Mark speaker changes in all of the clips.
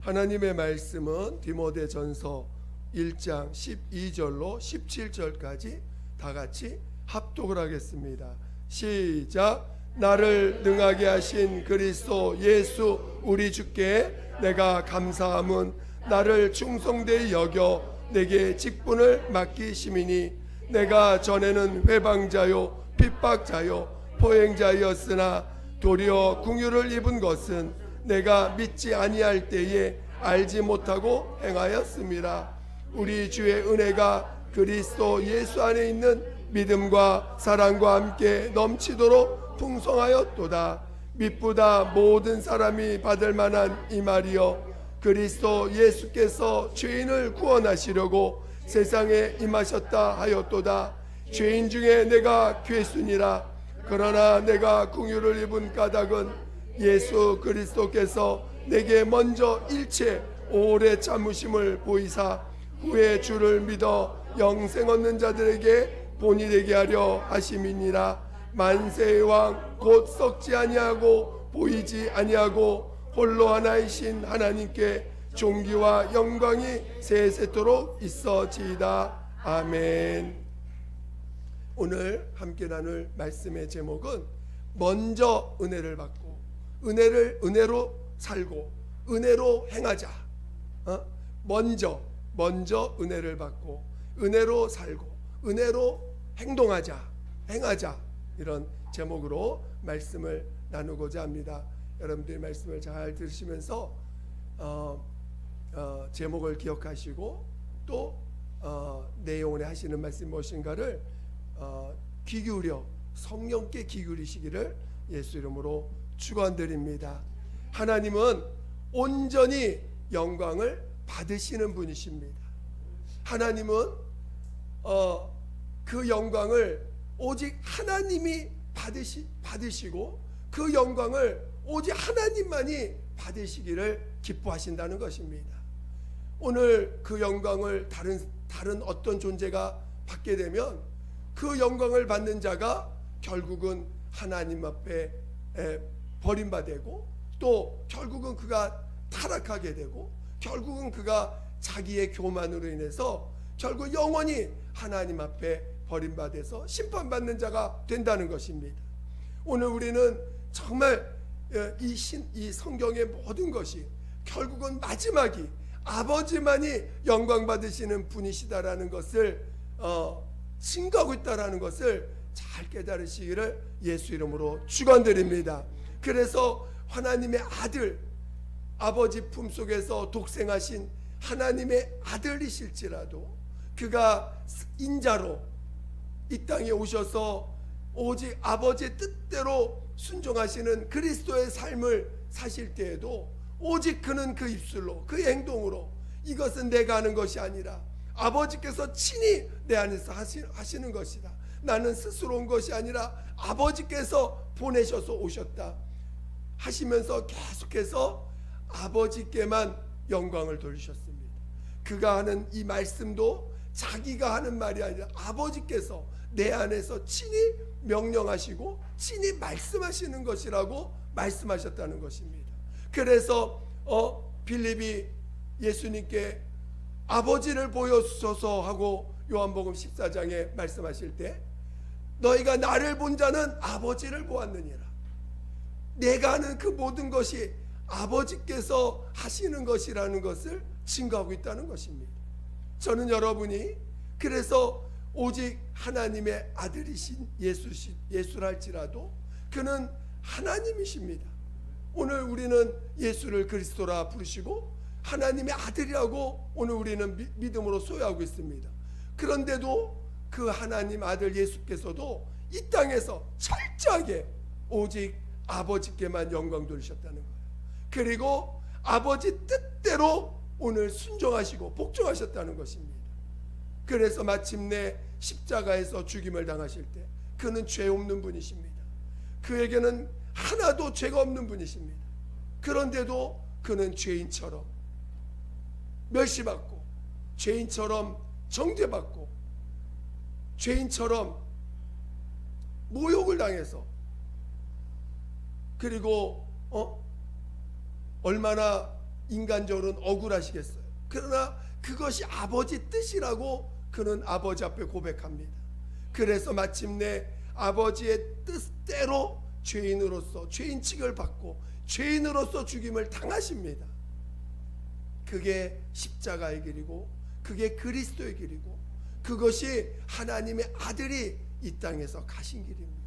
Speaker 1: 하나님의 말씀은 디모데전서 1장 12절로 17절까지 다 같이 합독을 하겠습니다. 시작. 나를 능하게 하신 그리스도 예수 우리 주께 내가 감사함은 나를 충성되이 여겨 내게 직분을 맡기심이니 내가 전에는 회방자요 핍박자요 포행자였으나 도리어 긍휼을 입은 것은 내가 믿지 아니할 때에 알지 못하고 행하였습니다. 우리 주의 은혜가 그리스도 예수 안에 있는 믿음과 사랑과 함께 넘치도록 풍성하였도다. 믿보다 모든 사람이 받을 만한 이 말이여, 그리스도 예수께서 죄인을 구원하시려고 세상에 임하셨다 하였도다. 죄인 중에 내가 괴순이라. 그러나 내가 긍휼을 입은 까닭은 예수 그리스도께서 내게 먼저 일체 오래 참으심을 보이사 후에 주를 믿어 영생 얻는 자들에게 본이 되게 하려 하심이니라. 만세의 왕 곧 썩지 아니하고 보이지 아니하고 홀로 하나이신 하나님께 존귀와 영광이 세세토록 있어지이다. 아멘. 오늘 함께 나눌 말씀의 제목은 먼저 은혜를 받고 은혜로 살고 은혜로 행하자. 먼저 은혜를 받고 은혜로 살고 은혜로 행하자. 이런 제목으로 말씀을 나누고자 합니다. 여러분들이 말씀을 잘 들으시면서 제목을 기억하시고 또 내용에 하시는 말씀이 무엇인가를 귀 기울여 성령께 귀 기울이시기를 예수 이름으로 축원드립니다. 하나님은 온전히 영광을 받으시는 분이십니다. 하나님은 그 영광을 오직 하나님이 받으시고 그 영광을 오직 하나님만이 받으시기를 기뻐하신다는 것입니다. 오늘 그 영광을 다른 어떤 존재가 받게 되면 그 영광을 받는 자가 결국은 하나님 앞에 버림받고 또 결국은 그가 타락하게 되고 결국은 그가 자기의 교만으로 인해서 결국 영원히 하나님 앞에 버림받아서 심판받는 자가 된다는 것입니다. 오늘 우리는 정말 이 성경의 모든 것이 결국은 마지막이 아버지만이 영광 받으시는 분이시다라는 것을 증거하고 있다라는 것을 잘 깨달으시기를 예수 이름으로 축원드립니다. 그래서 하나님의 아들, 아버지 품속에서 독생하신 하나님의 아들이실지라도 그가 인자로 이 땅에 오셔서 오직 아버지의 뜻대로 순종하시는 그리스도의 삶을 사실 때에도 오직 그는 그 입술로 그 행동으로 이것은 내가 하는 것이 아니라 아버지께서 친히 내 안에서 하시는 것이다. 나는 스스로 온 것이 아니라 아버지께서 보내셔서 오셨다 하시면서 계속해서 아버지께만 영광을 돌리셨습니다. 그가 하는 이 말씀도 자기가 하는 말이 아니라 아버지께서 내 안에서 친히 명령하시고 친히 말씀하시는 것이라고 말씀하셨다는 것입니다. 그래서 빌립이 예수님께 아버지를 보여주소서 하고 요한복음 14장에 말씀하실 때 너희가 나를 본 자는 아버지를 보았느니라. 내가 하는 그 모든 것이 아버지께서 하시는 것이라는 것을 증거하고 있다는 것입니다. 저는 여러분이 그래서 오직 하나님의 아들이신 예수랄지라도 그는 하나님이십니다. 오늘 우리는 예수를 그리스도라 부르시고 하나님의 아들이라고 오늘 우리는 믿음으로 소유하고 있습니다. 그런데도 그 하나님 아들 예수께서도 이 땅에서 철저하게 오직 아버지께만 영광 돌리셨다는 거예요. 그리고 아버지 뜻대로 오늘 순종하시고 복종하셨다는 것입니다. 그래서 마침내 십자가에서 죽임을 당하실 때 그는 죄 없는 분이십니다. 그에게는 하나도 죄가 없는 분이십니다. 그런데도 그는 죄인처럼 멸시받고 죄인처럼 정죄받고 죄인처럼 모욕을 당해서 그리고 얼마나 인간적으로는 억울하시겠어요. 그러나 그것이 아버지 뜻이라고 그는 아버지 앞에 고백합니다. 그래서 마침내 아버지의 뜻대로 죄인으로서 죄인 취급을 받고 죄인으로서 죽임을 당하십니다. 그게 십자가의 길이고 그게 그리스도의 길이고 그것이 하나님의 아들이 이 땅에서 가신 길입니다.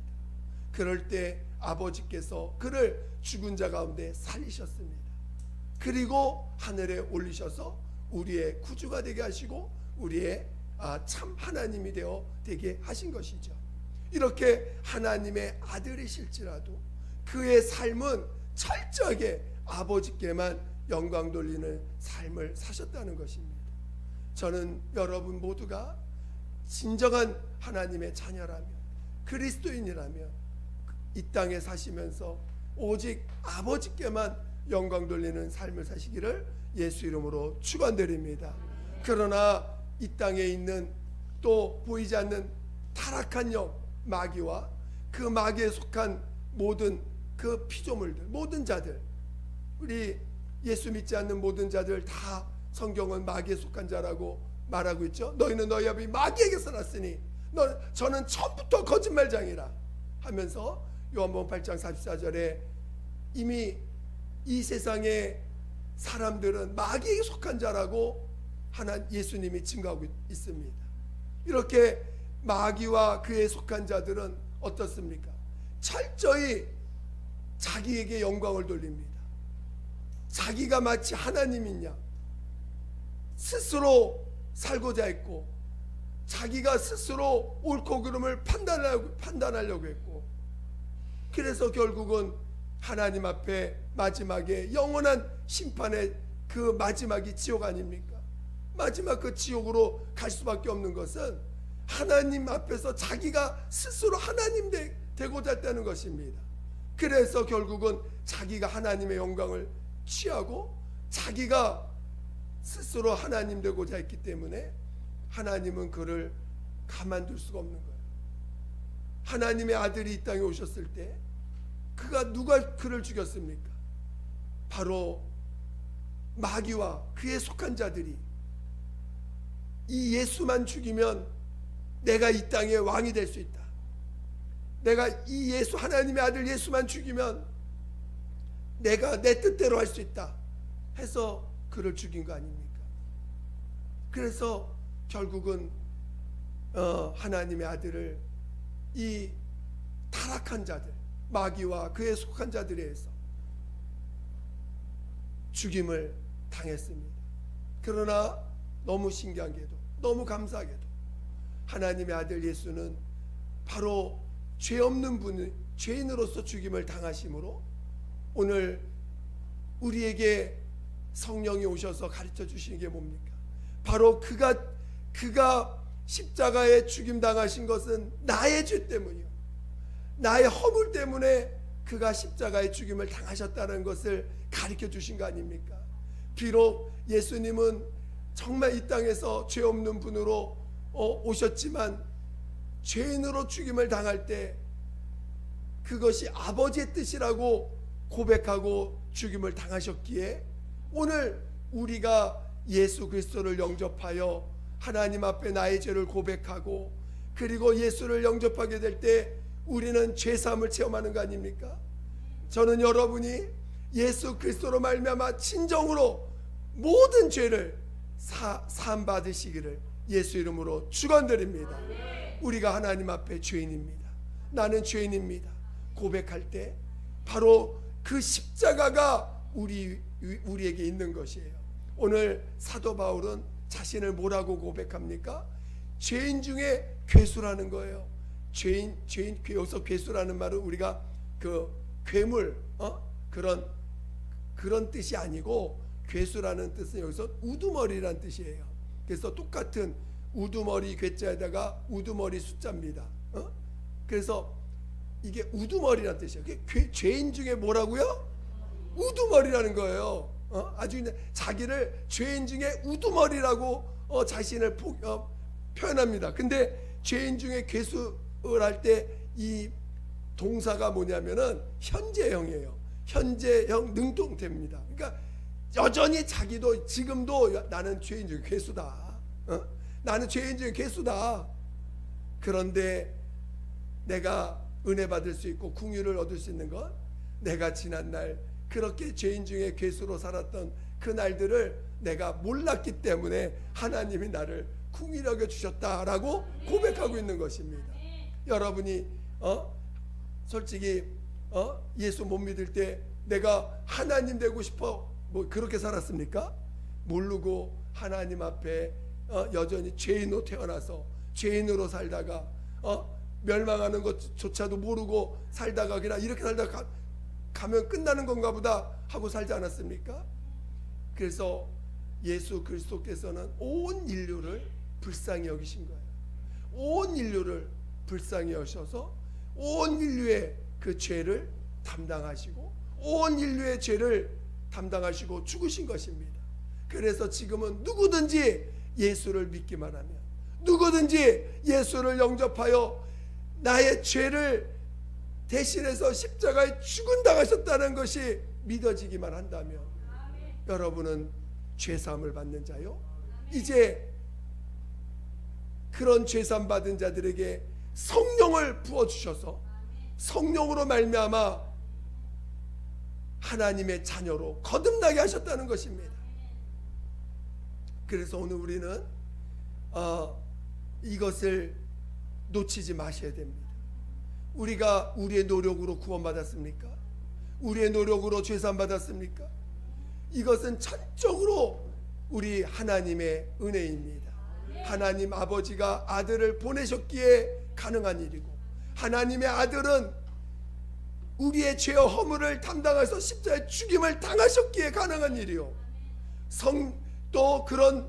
Speaker 1: 그럴 때 아버지께서 그를 죽은 자 가운데 살리셨습니다. 그리고 하늘에 올리셔서 우리의 구주가 되게 하시고 우리의 참 하나님이 되게 하신 것이죠. 이렇게 하나님의 아들이실지라도 그의 삶은 철저하게 아버지께만 영광 돌리는 삶을 사셨다는 것입니다. 저는 여러분 모두가 진정한 하나님의 자녀라면 그리스도인이라면 이 땅에 사시면서 오직 아버지께만 영광 돌리는 삶을 사시기를 예수 이름으로 축원드립니다. 그러나 이 땅에 있는 또 보이지 않는 타락한 영 마귀와 그 마귀에 속한 모든 그 피조물들 모든 자들 우리 예수 믿지 않는 모든 자들 다 성경은 마귀에 속한 자라고 말하고 있죠. 너희는 너희 아버지 마귀에게서 났으니 저는 처음부터 거짓말장이라 하면서 요한복음 8장 44절에 이미 이 세상의 사람들은 마귀에게 속한 자라고 예수님이 증거하고 있습니다. 이렇게 마귀와 그에 속한 자들은 어떻습니까? 철저히 자기에게 영광을 돌립니다. 자기가 마치 하나님인 양 스스로 살고자 했고 자기가 스스로 옳고 그름을 판단하려고 했고 그래서 결국은 하나님 앞에 마지막에 영원한 심판의 그 마지막이 지옥 아닙니까? 마지막 그 지옥으로 갈 수밖에 없는 것은 하나님 앞에서 자기가 스스로 하나님 되고자 했다는 것입니다. 그래서 결국은 자기가 하나님의 영광을 취하고 자기가 스스로 하나님 되고자 했기 때문에 하나님은 그를 가만둘 수가 없는 거예요. 하나님의 아들이 이 땅에 오셨을 때 누가 그를 죽였습니까? 바로 마귀와 그에 속한 자들이 이 예수만 죽이면 내가 이 땅의 왕이 될 수 있다. 내가 이 예수 하나님의 아들 예수만 죽이면 내가 내 뜻대로 할 수 있다 해서 그를 죽인 거 아닙니까? 그래서 결국은 하나님의 아들을 이 타락한 자들 마귀와 그에 속한 자들에 의해서 죽임을 당했습니다. 그러나 너무 신기하게도 너무 감사하게도 하나님의 아들 예수는 바로 죄 없는 분이 죄인으로서 죽임을 당하심으로 오늘 우리에게 성령이 오셔서 가르쳐 주시는 게 뭡니까? 바로 그가 십자가에 죽임 당하신 것은 나의 죄 때문이요 나의 허물 때문에 그가 십자가에 죽임을 당하셨다는 것을 가르쳐 주신 거 아닙니까? 비록 예수님은 정말 이 땅에서 죄 없는 분으로 오셨지만 죄인으로 죽임을 당할 때 그것이 아버지의 뜻이라고 고백하고 죽임을 당하셨기에 오늘 우리가 예수 그리스도를 영접하여 하나님 앞에 나의 죄를 고백하고 그리고 예수를 영접하게 될 때 우리는 죄사함을 체험하는 거 아닙니까? 저는 여러분이 예수 그리스도로 말미암아 진정으로 모든 죄를 사함 받으시기를 예수 이름으로 축원드립니다. 우리가 하나님 앞에 죄인입니다. 나는 죄인입니다. 고백할 때 바로 그 십자가가 우리에게 있는 것이에요. 오늘 사도 바울은 자신을 뭐라고 고백합니까? 죄인 중에 괴수라는 거예요. 죄인 여기서 괴수라는 말은 우리가 그 괴물 그런 뜻이 아니고 괴수라는 뜻은 여기서 우두머리라는 뜻이에요. 그래서 똑같은 우두머리 괴자에다가 우두머리 숫자입니다. 그래서 이게 우두머리라는 뜻이에요. 죄인 중에 뭐라고요? 우두머리라는 거예요. 아주 그냥 자기를 죄인 중에 우두머리라고 자신을 표현합니다. 근데 죄인 중에 괴수를 할 때 이 동사가 뭐냐면은 현재형이에요. 현재형 능동태입니다. 그러니까 여전히 자기도 지금도 나는 죄인 중에 괴수다. 나는 죄인 중에 괴수다. 그런데 내가 은혜 받을 수 있고 긍휼을 얻을 수 있는 건 내가 지난날 그렇게 죄인 중에 괴수로 살았던 그 날들을 내가 몰랐기 때문에 하나님이 나를 긍휼히 여겨 주셨다라고 고백하고 있는 것입니다. 여러분이 솔직히 예수 못 믿을 때 내가 하나님 되고 싶어 뭐 그렇게 살았습니까? 모르고 하나님 앞에 여전히 죄인으로 태어나서 죄인으로 살다가 멸망하는 것조차도 모르고 살다가 그냥 이렇게 살다가 가면 끝나는 건가 보다 하고 살지 않았습니까? 그래서 예수 그리스도께서는 온 인류를 불쌍히 여기신 거예요. 온 인류를 불쌍히 여셔서 온 인류의 그 죄를 담당하시고 온 인류의 죄를 담당하시고 죽으신 것입니다. 그래서 지금은 누구든지 예수를 믿기만 하면, 누구든지 예수를 영접하여 나의 죄를 대신해서 십자가에 죽은당하셨다는 것이 믿어지기만 한다면 여러분은 죄사함을 받는 자요. 이제 그런 죄사함 받은 자들에게 성령을 부어주셔서 성령으로 말미암아 하나님의 자녀로 거듭나게 하셨다는 것입니다. 그래서 오늘 우리는 이것을 놓치지 마셔야 됩니다. 우리가 우리의 노력으로 구원받았습니까? 우리의 노력으로 죄사함 받았습니까? 이것은 전적으로 우리 하나님의 은혜입니다. 하나님 아버지가 아들을 보내셨기에 가능한 일이고, 하나님의 아들은 우리의 죄와 허물을 담당해서 십자가에 죽임을 당하셨기에 가능한 일이요, 또 그런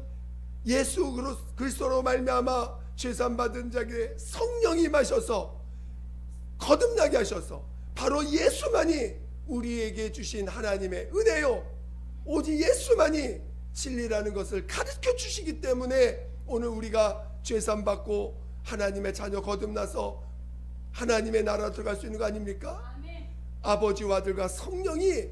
Speaker 1: 예수 그리스도로 말미암아 죄사함 받은 자에게 성령이 임하셔서 거듭나게 하셔서 바로 예수만이 우리에게 주신 하나님의 은혜요, 오직 예수만이 진리라는 것을 가르쳐 주시기 때문에 오늘 우리가 죄사함 받고 하나님의 자녀 거듭나서 하나님의 나라 들어갈 수 있는 거 아닙니까? 아버지와 아들과 성령이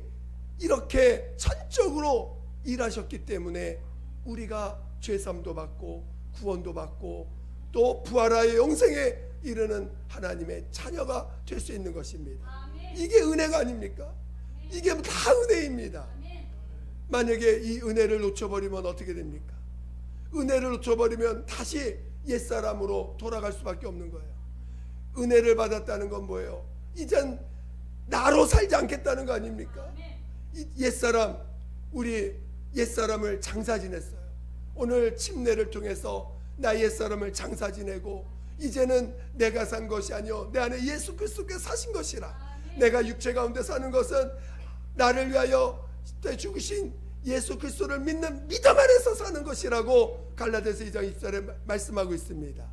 Speaker 1: 이렇게 전적으로 일하셨기 때문에 우리가 죄사함도 받고 구원도 받고 또 부활하여 영생에 이르는 하나님의 자녀가 될 수 있는 것입니다. 이게 은혜가 아닙니까? 이게 다 은혜입니다. 만약에 이 은혜를 놓쳐버리면 어떻게 됩니까? 은혜를 놓쳐버리면 다시 옛사람으로 돌아갈 수밖에 없는 거예요. 은혜를 받았다는 건 뭐예요? 이젠 나로 살지 않겠다는 거 아닙니까? 옛사람, 우리 옛사람을 장사 지냈어요. 오늘 침례를 통해서 나 옛사람을 장사 지내고 이제는 내가 산 것이 아니요 내 안에 예수 그리스도께서 사신 것이라. 내가 육체 가운데 사는 것은 나를 위하여 죽으신 예수 그리스도를 믿는 믿음 안에서 사는 것이라고 갈라디아서 2장 20절에 말씀하고 있습니다.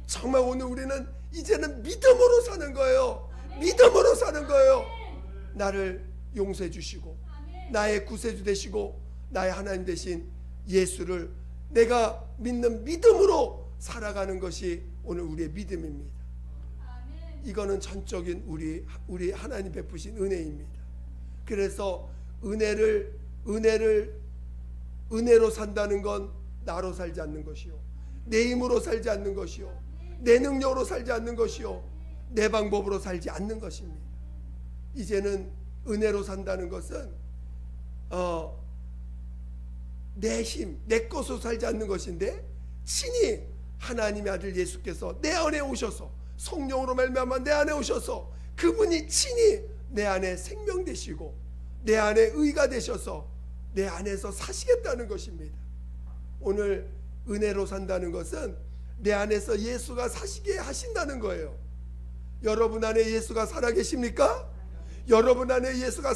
Speaker 1: 정말 오늘 우리는 이제는 믿음으로 사는 거예요. 믿음으로 사는 거예요. 나를 용서해 주시고 나의 구세주 되시고 나의 하나님 되신 예수를 내가 믿는 믿음으로 살아가는 것이 오늘 우리의 믿음입니다. 이거는 전적인 우리 하나님 베푸신 은혜입니다. 그래서 은혜로 산다는 건 나로 살지 않는 것이요, 내 힘으로 살지 않는 것이요, 내 능력으로 살지 않는 것이요, 내 방법으로 살지 않는 것입니다. 이제는 은혜로 산다는 것은 내 힘, 내 것으로 살지 않는 것인데 친히 하나님의 아들 예수께서 내 안에 오셔서 성령으로 말미암아 내 안에 오셔서 그분이 친히 내 안에 생명 되시고 내 안에 의가 되셔서 내 안에서 사시겠다는 것입니다. 오늘 은혜로 산다는 것은 내 안에서 예수가 사시게 하신다는 거예요. 여러분 안에 예수가 살아 계십니까? 여러분 안에 예수가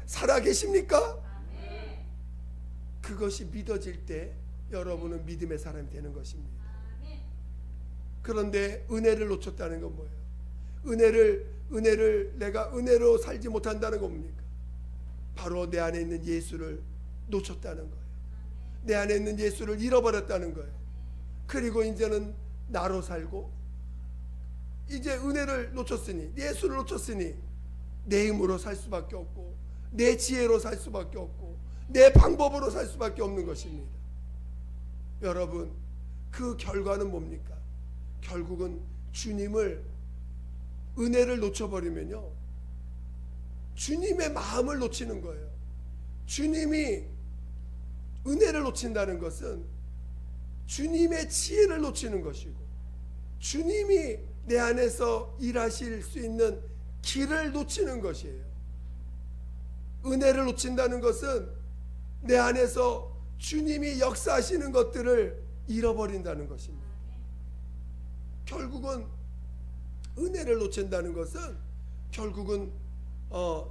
Speaker 1: 살아 계십니까? 그것이 믿어질 때 여러분은 믿음의 사람이 되는 것입니다. 그런데 은혜를 놓쳤다는 건 뭐예요? 은혜를 내가 은혜로 살지 못한다는 겁니까? 바로 내 안에 있는 예수를 놓쳤다는 거예요. 내 안에 있는 예수를 잃어버렸다는 거예요. 그리고 이제는 나로 살고 이제 은혜를 놓쳤으니, 예수를 놓쳤으니 내 힘으로 살 수밖에 없고 내 지혜로 살 수밖에 없고 내 방법으로 살 수밖에 없는 것입니다. 여러분, 그 결과는 뭡니까? 결국은 주님을, 은혜를 놓쳐버리면요, 주님의 마음을 놓치는 거예요. 주님이, 은혜를 놓친다는 것은 주님의 지혜를 놓치는 것이고, 주님이 내 안에서 일하실 수 있는 길을 놓치는 것이에요. 은혜를 놓친다는 것은 내 안에서 주님이 역사하시는 것들을 잃어버린다는 것입니다. 결국은 은혜를 놓친다는 것은 결국은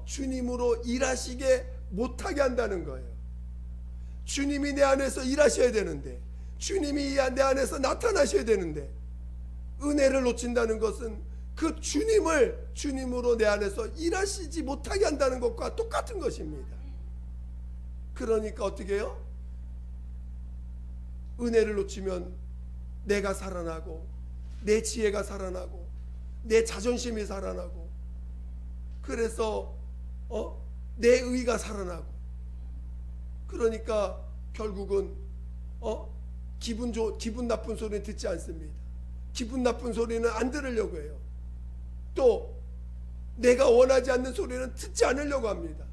Speaker 1: 주님으로 일하시게 못하게 한다는 거예요. 주님이 내 안에서 일하셔야 되는데, 주님이 내 안에서 나타나셔야 되는데, 은혜를 놓친다는 것은 그 주님을 주님으로 내 안에서 일하시지 못하게 한다는 것과 똑같은 것입니다. 그러니까 어떻게 해요? 은혜를 놓치면 내가 살아나고, 내 지혜가 살아나고, 내 자존심이 살아나고, 그래서 내 의가 살아나고, 그러니까 결국은 기분 나쁜 소리는 듣지 않습니다. 기분 나쁜 소리는 안 들으려고 해요. 또 내가 원하지 않는 소리는 듣지 않으려고 합니다.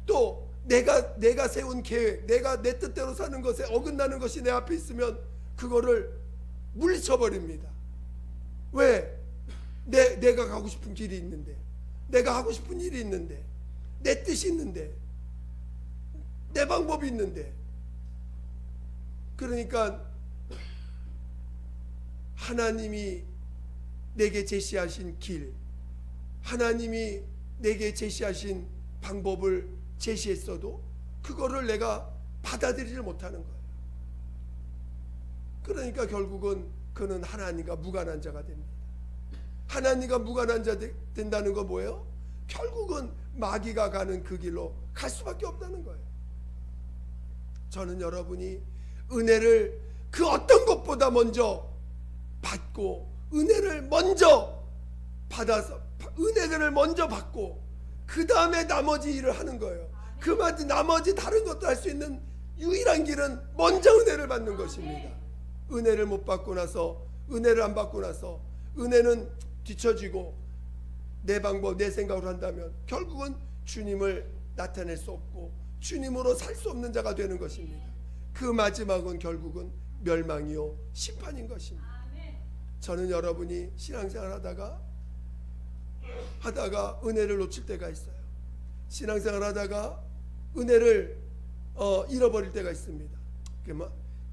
Speaker 1: 또 내가 세운 계획, 내가 내 뜻대로 사는 것에 어긋나는 것이 내 앞에 있으면 그거를 물리쳐버립니다. 왜? 내가 가고 싶은 길이 있는데, 내가 하고 싶은 일이 있는데, 내 뜻이 있는데, 내 방법이 있는데. 그러니까 하나님이 내게 제시하신 길, 하나님이 내게 제시하신 방법을 제시했어도 그거를 내가 받아들이지 못하는 거예요. 그러니까 결국은 그는 하나님과 무관한 자가 됩니다. 하나님과 무관한 자 된다는 건 뭐예요? 결국은 마귀가 가는 그 길로 갈 수밖에 없다는 거예요. 저는 여러분이 은혜를 그 어떤 것보다 먼저 받고, 은혜를 먼저 받아서, 은혜를 먼저 받고 그 다음에 나머지 일을 하는 거예요. 그 나머지 다른 것도 할 수 있는 유일한 길은 먼저 은혜를 받는 것입니다. 은혜를 못 받고 나서, 은혜를 안 받고 나서 은혜는 뒤처지고 내 방법, 내 생각으로 한다면 결국은 주님을 나타낼 수 없고 주님으로 살 수 없는 자가 되는 것입니다. 그 마지막은 결국은 멸망이요 심판인 것입니다. 저는 여러분이 신앙생활 하다가 은혜를 놓칠 때가 있어요. 신앙생활 하다가 은혜를 잃어버릴 때가 있습니다.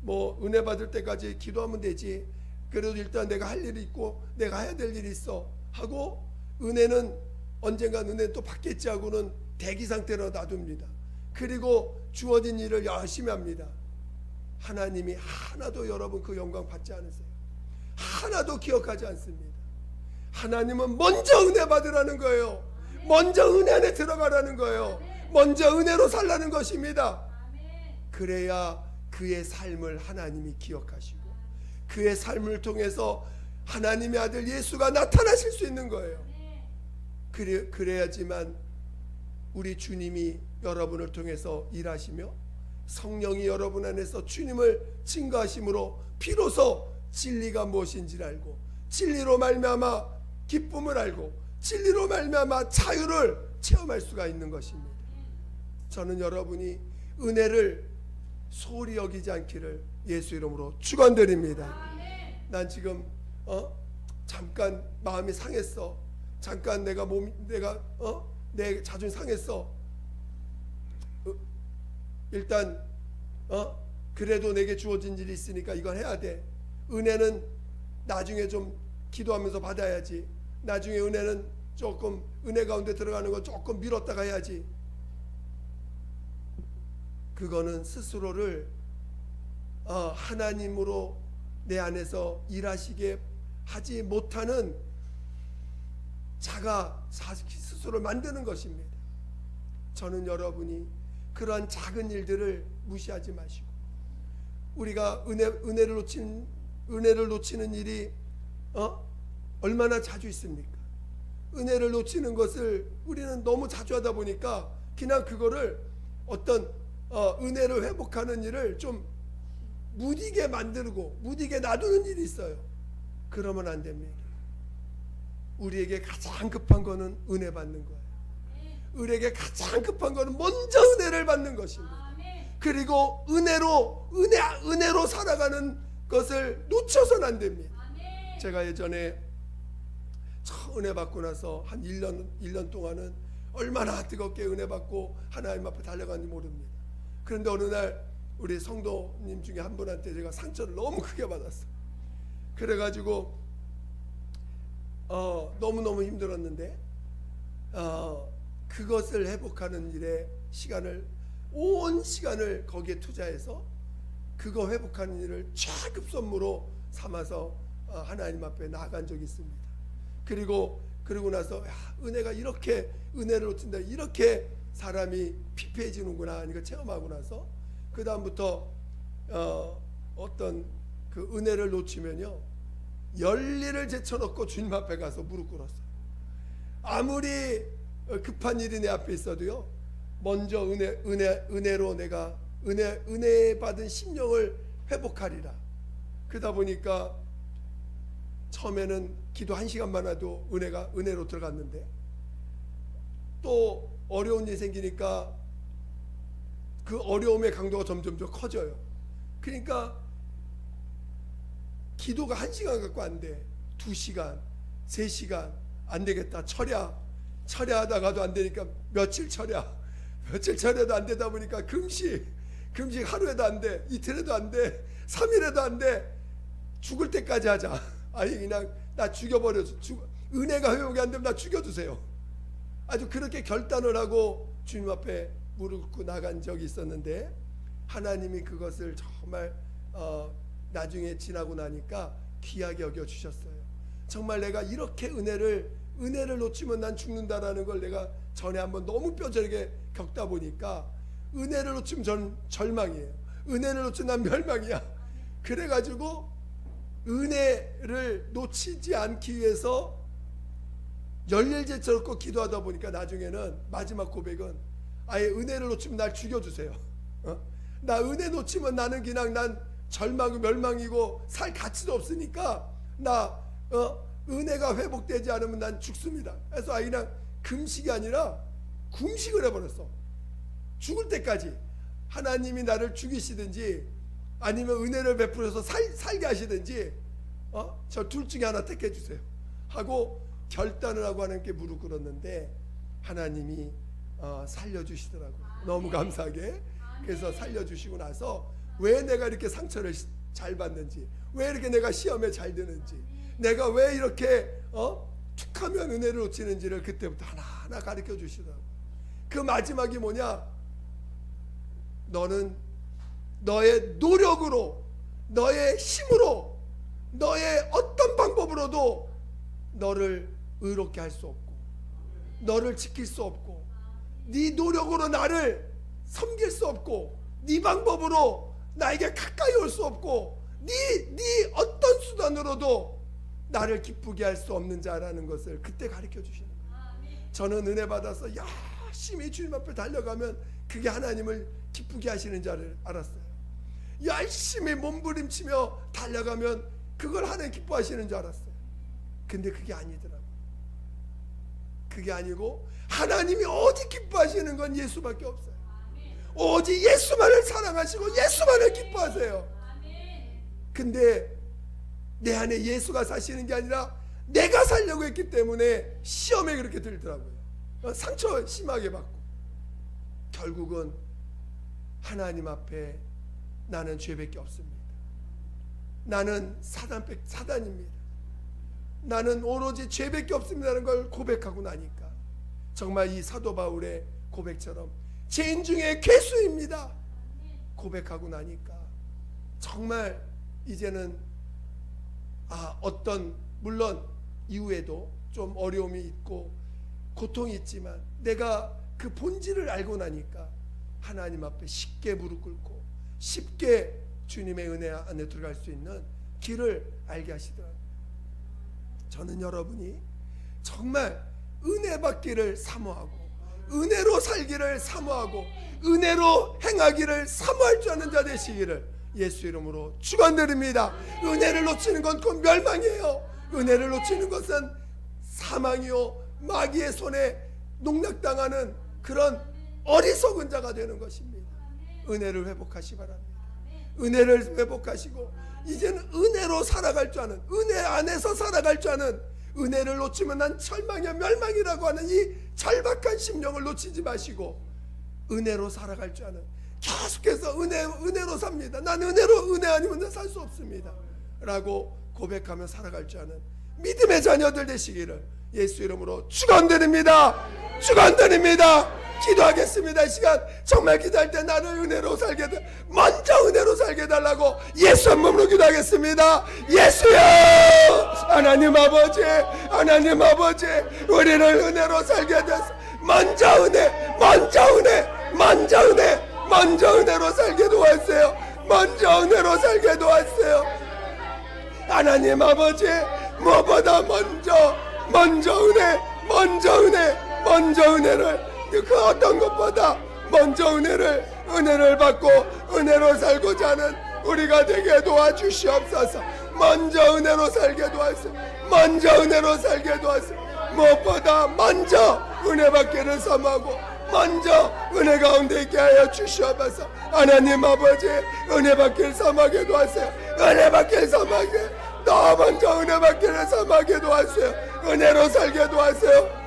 Speaker 1: 뭐 은혜 받을 때까지 기도하면 되지, 그래도 일단 내가 할 일이 있고 내가 해야 될 일이 있어 하고, 은혜는 언젠간 은혜는 또 받겠지 하고는 대기 상태로 놔둡니다. 그리고 주어진 일을 열심히 합니다. 하나님이 하나도 여러분 그 영광 받지 않으세요. 하나도 기억하지 않습니다. 하나님은 먼저 은혜 받으라는 거예요. 먼저 은혜 안에 들어가라는 거예요. 먼저 은혜로 살라는 것입니다. 그래야 그의 삶을 하나님이 기억하시고 그의 삶을 통해서 하나님의 아들 예수가 나타나실 수 있는 거예요. 그래야지만 우리 주님이 여러분을 통해서 일하시며 성령이 여러분 안에서 주님을 증거하심으로 비로소 진리가 무엇인지를 알고, 진리로 말미암아 기쁨을 알고, 진리로 말미암아 자유를 체험할 수가 있는 것입니다. 저는 여러분이 은혜를 소홀히 여기지 않기를 예수 이름으로 축원드립니다. 난 지금 잠깐 마음이 상했어. 잠깐 내 자존심 상했어. 일단 그래도 내게 주어진 일이 있으니까 이건 해야 돼. 은혜는 나중에 좀 기도하면서 받아야지. 나중에 은혜는 조금, 은혜 가운데 들어가는 거 조금 미뤘다가 해야지. 그거는 스스로를 하나님으로 내 안에서 일하시게 하지 못하는 자가 스스로를 만드는 것입니다. 저는 여러분이 그러한 작은 일들을 무시하지 마시고, 우리가 은혜를 놓치는 일이 얼마나 자주 있습니까? 은혜를 놓치는 것을 우리는 너무 자주 하다 보니까 그냥 그거를 어떤 은혜를 회복하는 일을 좀 무디게 만들고 무디게 놔두는 일이 있어요. 그러면 안 됩니다. 우리에게 가장 급한 거는 은혜 받는 거예요. 우리에게 가장 급한 거는 먼저 은혜를 받는 것입니다. 그리고 은혜로 살아가는 것을 놓쳐서는 안 됩니다. 제가 예전에 처음 은혜 받고 나서 한 1년 동안은 얼마나 뜨겁게 은혜 받고 하나님 앞에 달려가는지 모릅니다. 그런데 어느 날 우리 성도님 중에 한 분한테 제가 상처를 너무 크게 받았어요. 그래가지고 너무너무 힘들었는데 그것을 회복하는 일에 온 시간을 거기에 투자해서 그거 회복하는 일을 최급 선물로 삼아서 하나님 앞에 나아간 적이 있습니다. 그리고 나서 은혜가 이렇게 은혜를 놓친다, 이렇게 사람이 피폐해지는구나 이거 체험하고 나서 그 다음부터 어떤 그 은혜를 놓치면요 열일을 제쳐놓고 주님 앞에 가서 무릎 꿇었어요. 아무리 급한 일이 내 앞에 있어도요 먼저 은혜로 내가 은혜 받은 심령을 회복하리라. 그러다 보니까 처음에는 기도 1시간만 해도 은혜로 들어갔는데 또 어려운 일이 생기니까 그 어려움의 강도가 점점 더 커져요. 그러니까 기도가 1시간 갖고 안 돼. 2시간, 3시간 안 되겠다. 철야하다가도 안 되니까 며칠 철야도 안 되다 보니까 금식 하루에도 안 돼. 이틀에도 안 돼. 3일에도 안 돼. 죽을 때까지 하자. 아니 그냥 나 죽여버려. 은혜가 회복이 안 되면 나 죽여주세요. 아주 그렇게 결단을 하고 주님 앞에 무릎 꿇고 나간 적이 있었는데 하나님이 그것을 정말 나중에 지나고 나니까 귀하게 여겨주셨어요. 정말 내가 이렇게 은혜를 놓치면 난 죽는다라는 걸 내가 전에 한번 너무 뼈저리게 겪다 보니까 은혜를 놓치면 전 절망이에요. 은혜를 놓치면 난 멸망이야. 그래가지고 은혜를 놓치지 않기 위해서 열일제쳐놓고 기도하다 보니까 나중에는 마지막 고백은 아예 은혜를 놓치면 날 죽여주세요. 나 은혜 놓치면 나는 그냥 난 절망이고 멸망이고 살 가치도 없으니까 나 은혜가 회복되지 않으면 난 죽습니다. 그래서 그냥 금식이 아니라 궁식을 해버렸어. 죽을 때까지 하나님이 나를 죽이시든지 아니면 은혜를 베풀어서 살게 하시든지 저 둘 중에 하나 택해 주세요 하고 결단을 하고 하나님께 무릎 꿇었는데 하나님이 살려주시더라고요. 너무 감사하게. 그래서 살려주시고 나서 왜 내가 이렇게 상처를 잘 받는지, 왜 이렇게 내가 시험에 잘 드는지, 내가 왜 이렇게 툭하면 은혜를 놓치는지를 그때부터 하나하나 가르쳐 주시더라고요. 그 마지막이 뭐냐? 너는 너의 노력으로, 너의 힘으로, 너의 어떤 방법으로도 너를 의롭게 할 수 없고 너를 지킬 수 없고 네 노력으로 나를 섬길 수 없고 네 방법으로 나에게 가까이 올 수 없고 네 어떤 수단으로도 나를 기쁘게 할 수 없는 자라는 것을 그때 가르쳐 주시는 거예요. 저는 은혜 받아서 열심히 주님 앞에 달려가면 그게 하나님을 기쁘게 하시는 자를 알았어요. 열심히 몸부림치며 달려가면 그걸 하나님 기뻐하시는 줄 알았어요. 근데 그게 아니더라고요. 그게 아니고 하나님이 오직 기뻐하시는 건 예수밖에 없어요. 오직 예수만을 사랑하시고 예수만을 기뻐하세요. 근데 내 안에 예수가 사시는 게 아니라 내가 살려고 했기 때문에 시험에 그렇게 들더라고요. 상처 심하게 받고 결국은 하나님 앞에 나는 죄밖에 없습니다. 나는 사단입니다. 나는 오로지 죄밖에 없습니다라는 걸 고백하고 나니까 정말 이 사도 바울의 고백처럼 죄인 중에 괴수입니다 고백하고 나니까 정말 이제는 물론 이후에도 좀 어려움이 있고 고통이 있지만 내가 그 본질을 알고 나니까 하나님 앞에 쉽게 무릎 꿇고 쉽게 주님의 은혜 안에 들어갈 수 있는 길을 알게 하시더라고요. 저는 여러분이 정말 은혜 받기를 사모하고 은혜로 살기를 사모하고 은혜로 행하기를 사모할 줄 아는 자 되시기를 예수 이름으로 축원드립니다. 은혜를 놓치는 건 곧 멸망이에요. 은혜를 놓치는 것은 사망이요 마귀의 손에 농락당하는 그런 어리석은 자가 되는 것입니다. 은혜를 회복하시 바랍니다. 은혜를 회복하시고 이제는 은혜로 살아갈 줄 아는, 은혜 안에서 살아갈 줄 아는, 은혜를 놓치면 난 절망이야 멸망이라고 하는 이 절박한 심령을 놓치지 마시고 은혜로 살아갈 줄 아는, 계속해서 은혜로 삽니다. 난 은혜 아니면 살 수 없습니다 라고 고백하며 살아갈 줄 아는 믿음의 자녀들 되시기를 예수 이름으로 축원드립니다. 축원드립니다. 기도하겠습니다. 이 시간 정말 기도할 때 나를 은혜로 살게 먼저 은혜로 살게 달라고 예수 한 몸으로 기도하겠습니다. 예수여, 하나님 아버지, 하나님 아버지, 우리를 은혜로 살게 돼서 먼저 은혜, 먼저 은혜, 먼저 은혜, 먼저 은혜로 살게 도와주세요. 먼저 은혜로 살게 도와주세요. 하나님 아버지, 무엇보다 먼저 은혜, 먼저 은혜, 먼저 은혜를, 그 어떤 것보다 먼저 은혜를 받고 은혜로 살고자 하는 우리가 되게 도와주시옵소서. 먼저 은혜로 살게 도와주세요. 먼저 은혜로 살게 도와주세요. 무엇보다 먼저 은혜 받기를 사모하고 먼저 은혜 가운데 있게 하여 주시옵소서. 하나님 아버지, 은혜 받기를 사모하게 도와주세요. 은혜 받기를 사모하게, 더 먼저 은혜 받기를 사모하게 도와주세요. 은혜로 살게 도와주세요.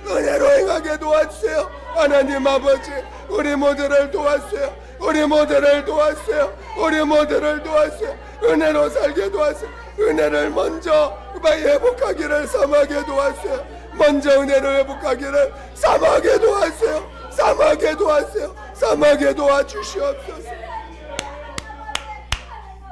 Speaker 1: 은혜로 행하게 도와주세요. 하나님 아버지, 우리 모두를 도와주세요. 우리 모두를 도와주세요. 우리 모두를 도와주세요. 은혜로 살게 도와주세요. 은혜를 먼저 회복하기를 사모하게 도와주세요. 먼저 은혜를 회복하기를 사모하게 도와주세요. 사모하게 도와주세요. 사모하게 도와주시옵소서.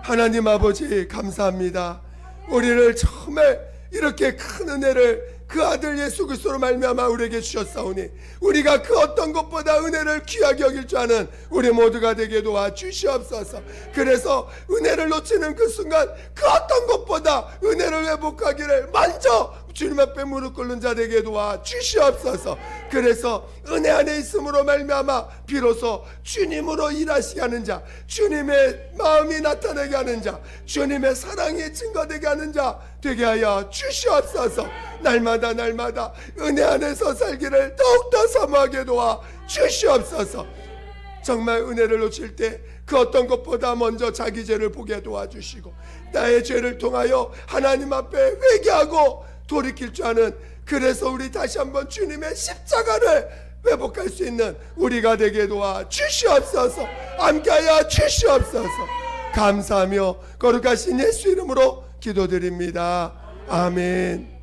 Speaker 1: 하나님 아버지 감사합니다. 우리를 정말 이렇게 큰 은혜를 그 아들 예수 그리스도로 말미암아 우리에게 주셨사오니 우리가 그 어떤 것보다 은혜를 귀하게 여길 줄 아는 우리 모두가 되게 도와 주시옵소서. 그래서 은혜를 놓치는 그 순간 그 어떤 것보다 은혜를 회복하기를 먼저 주님 앞에 무릎 꿇는 자 되게 도와 주시옵소서. 그래서 은혜 안에 있음으로 말미암아 비로소 주님으로 일하시게 하는 자, 주님의 마음이 나타나게 하는 자, 주님의 사랑이 증거되게 하는 자 되게 하여 주시옵소서. 날마다 은혜 안에서 살기를 더욱더 사모하게 도와 주시옵소서. 정말 은혜를 놓칠 때 그 어떤 것보다 먼저 자기 죄를 보게 도와주시고 나의 죄를 통하여 하나님 앞에 회개하고 돌이킬 줄 아는, 그래서 우리 다시 한번 주님의 십자가를 회복할 수 있는 우리가 되게 도와 주시옵소서. 함께하여 주시옵소서. 감사하며 거룩하신 예수 이름으로 기도드립니다. 아멘.